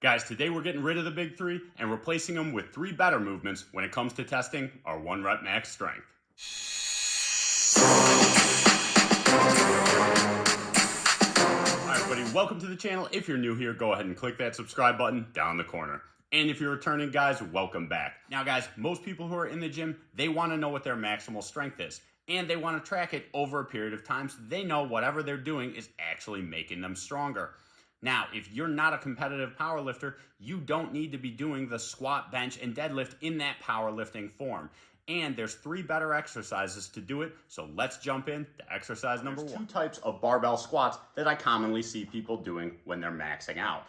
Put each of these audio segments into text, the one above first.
Guys, today we're getting rid of the big three and replacing them with three better movements when it comes to testing our 1 rep max strength. Alright everybody, welcome to the channel. If you're new here, go ahead and click that subscribe button down in the corner. And if you're returning, guys, welcome back. Now guys, most people who are in the gym, they want to know what their maximal strength is. And they want to track it over a period of time so they know whatever they're doing is actually making them stronger. Now, if you're not a competitive powerlifter, you don't need to be doing the squat, bench, and deadlift in that powerlifting form. And there's three better exercises to do it, so let's jump in to exercise number one. There's two types of barbell squats that I commonly see people doing when they're maxing out.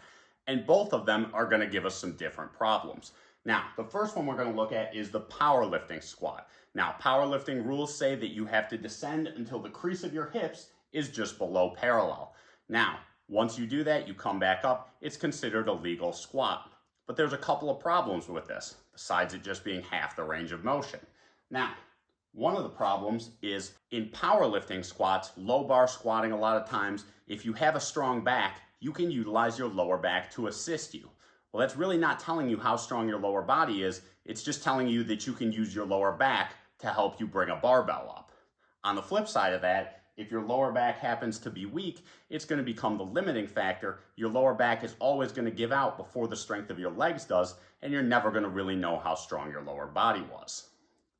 And both of them are gonna give us some different problems. Now, the first one we're gonna look at is the powerlifting squat. Now, powerlifting rules say that you have to descend until the crease of your hips is just below parallel. Now, once you do that, you come back up, it's considered a legal squat. But there's a couple of problems with this, besides it just being half the range of motion. Now, one of the problems is in powerlifting squats, low bar squatting a lot of times, if you have a strong back, you can utilize your lower back to assist you. Well, that's really not telling you how strong your lower body is, it's just telling you that you can use your lower back to help you bring a barbell up. On the flip side of that, if your lower back happens to be weak, it's going to become the limiting factor. Your lower back is always going to give out before the strength of your legs does, and you're never going to really know how strong your lower body was.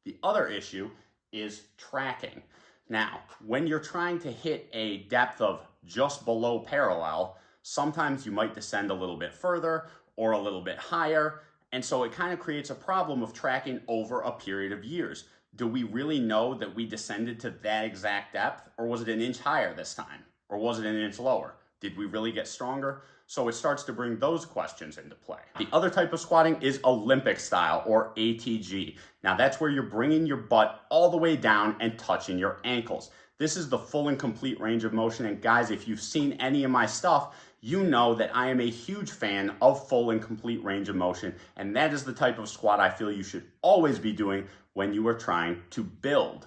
The other issue is tracking. Now, when you're trying to hit a depth of just below parallel, sometimes you might descend a little bit further or a little bit higher, and so it kind of creates a problem of tracking over a period of years. Do we really know that we descended to that exact depth, or was it an inch higher this time? Or was it an inch lower? Did we really get stronger? So it starts to bring those questions into play. The other type of squatting is Olympic style, or ATG. Now that's where you're bringing your butt all the way down and touching your ankles. This is the full and complete range of motion, and guys, if you've seen any of my stuff, you know that I am a huge fan of full and complete range of motion, and that is the type of squat I feel you should always be doing when you are trying to build.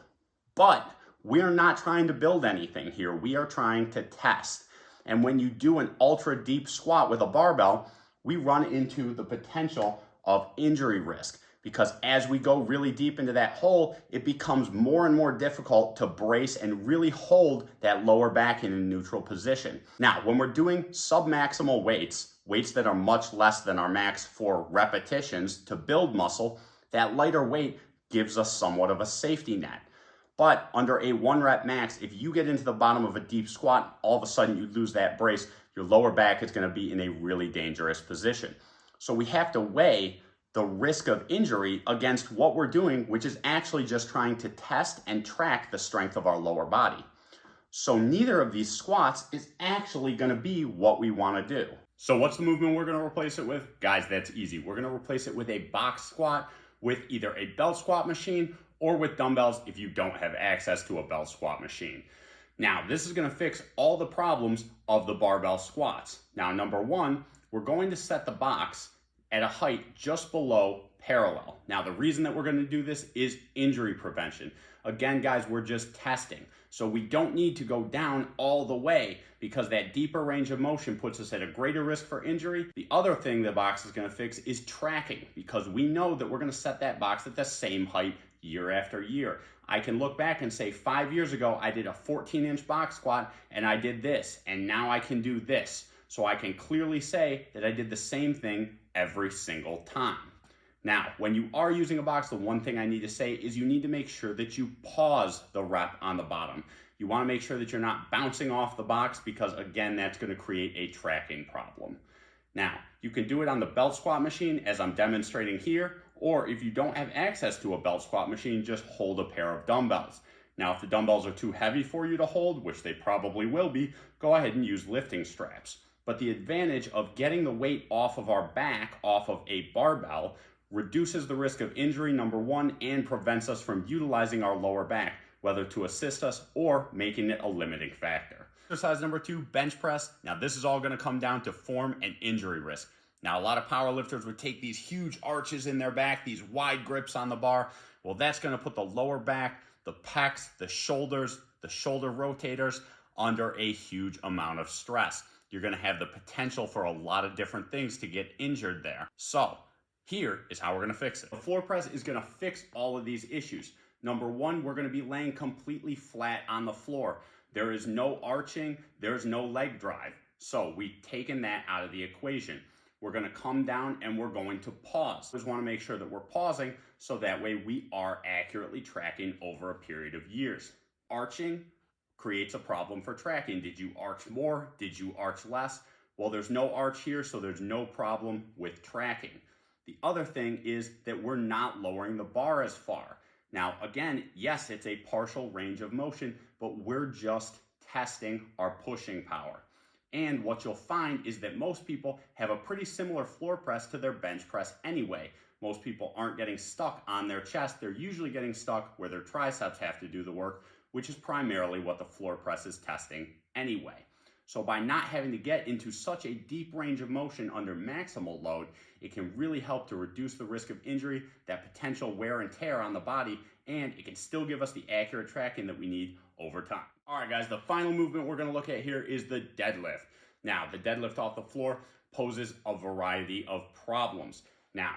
But we're not trying to build anything here. We are trying to test. And when you do an ultra deep squat with a barbell, we run into the potential of injury risk, because as we go really deep into that hole, it becomes more and more difficult to brace and really hold that lower back in a neutral position. Now, when we're doing submaximal weights that are much less than our max for repetitions to build muscle, that lighter weight gives us somewhat of a safety net. But under a 1 rep max, if you get into the bottom of a deep squat, all of a sudden you lose that brace, your lower back is going to be in a really dangerous position. So we have to weigh the risk of injury against what we're doing, which is actually just trying to test and track the strength of our lower body. So neither of these squats is actually going to be what we want to do. So what's the movement we're going to replace it with? Guys, that's easy. We're going to replace it with a box squat with either a belt squat machine or with dumbbells if you don't have access to a belt squat machine. Now, this is going to fix all the problems of the barbell squats. Now, number one, we're going to set the box at a height just below parallel. Now, the reason that we're going to do this is injury prevention. Again, guys, we're just testing. So we don't need to go down all the way because that deeper range of motion puts us at a greater risk for injury. The other thing the box is going to fix is tracking, because we know that we're going to set that box at the same height year after year. I can look back and say 5 years ago, I did a 14-inch box squat and I did this, and now I can do this. So I can clearly say that I did the same thing every single time. Now, when you are using a box, the one thing I need to say is you need to make sure that you pause the rep on the bottom. You want to make sure that you're not bouncing off the box, because again, that's going to create a tracking problem. Now, you can do it on the belt squat machine as I'm demonstrating here, or if you don't have access to a belt squat machine, just hold a pair of dumbbells. Now, if the dumbbells are too heavy for you to hold, which they probably will be, go ahead and use lifting straps. But the advantage of getting the weight off of our back, off of a barbell, reduces the risk of injury, number one, and prevents us from utilizing our lower back, whether to assist us or making it a limiting factor. Exercise number two, bench press. Now, this is all going to come down to form and injury risk. Now, a lot of powerlifters would take these huge arches in their back, these wide grips on the bar. Well, that's going to put the lower back, the pecs, the shoulders, the shoulder rotators under a huge amount of stress. you're going to have the potential for a lot of different things to get injured there. So here is how we're going to fix it. The floor press is going to fix all of these issues. Number one, we're going to be laying completely flat on the floor. There is no arching, there's no leg drive. So we've taken that out of the equation. We're going to come down and we're going to pause. Just want to make sure that we're pausing so that way we are accurately tracking over a period of years. Arching creates a problem for tracking. Did you arch more? Did you arch less? Well, there's no arch here, so there's no problem with tracking. The other thing is that we're not lowering the bar as far. Now, again, yes, it's a partial range of motion, but we're just testing our pushing power. And what you'll find is that most people have a pretty similar floor press to their bench press anyway. Most people aren't getting stuck on their chest. They're usually getting stuck where their triceps have to do the work, which is primarily what the floor press is testing anyway. So by not having to get into such a deep range of motion under maximal load, it can really help to reduce the risk of injury, that potential wear and tear on the body, and it can still give us the accurate tracking that we need over time. All right, guys, the final movement we're going to look at here is the deadlift. Now, the deadlift off the floor poses a variety of problems. Now,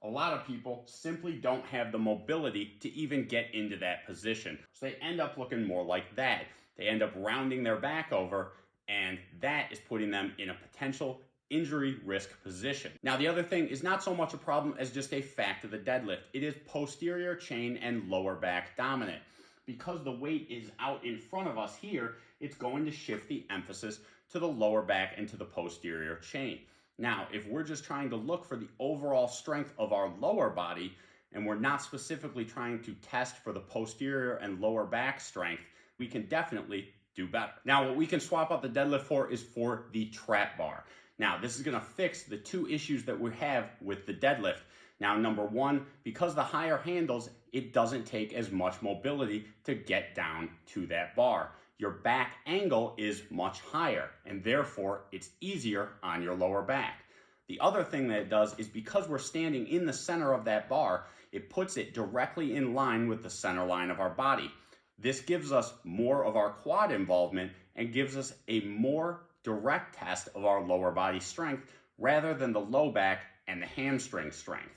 a lot of people simply don't have the mobility to even get into that position. So they end up looking more like that. They end up rounding their back over, and that is putting them in a potential injury risk position. Now, the other thing is not so much a problem as just a fact of the deadlift. It is posterior chain and lower back dominant. Because the weight is out in front of us here, it's going to shift the emphasis to the lower back and to the posterior chain. Now, if we're just trying to look for the overall strength of our lower body, and we're not specifically trying to test for the posterior and lower back strength, we can definitely do better. Now, what we can swap out the deadlift for is for the trap bar. Now, this is going to fix the two issues that we have with the deadlift. Now, number one, because the higher handles, it doesn't take as much mobility to get down to that bar. Your back angle is much higher, and therefore it's easier on your lower back. The other thing that it does is because we're standing in the center of that bar, it puts it directly in line with the center line of our body. This gives us more of our quad involvement and gives us a more direct test of our lower body strength rather than the low back and the hamstring strength.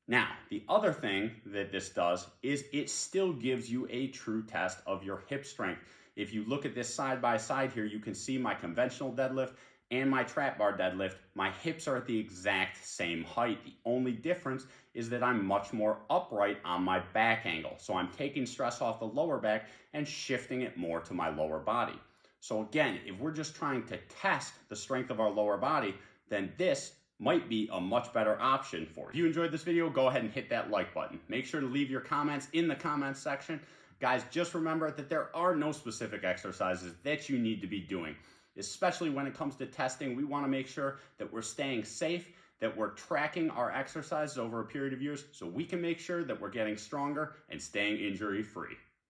Now, the other thing that this does is it still gives you a true test of your hip strength. If you look at this side by side here, you can see my conventional deadlift and my trap bar deadlift. My hips are at the exact same height. The only difference is that I'm much more upright on my back angle. So I'm taking stress off the lower back and shifting it more to my lower body. So again, if we're just trying to test the strength of our lower body, then this might be a much better option for you. If you enjoyed this video, go ahead and hit that like button. Make sure to leave your comments in the comments section. Guys, just remember that there are no specific exercises that you need to be doing. Especially when it comes to testing, we want to make sure that we're staying safe, that we're tracking our exercises over a period of years so we can make sure that we're getting stronger and staying injury-free.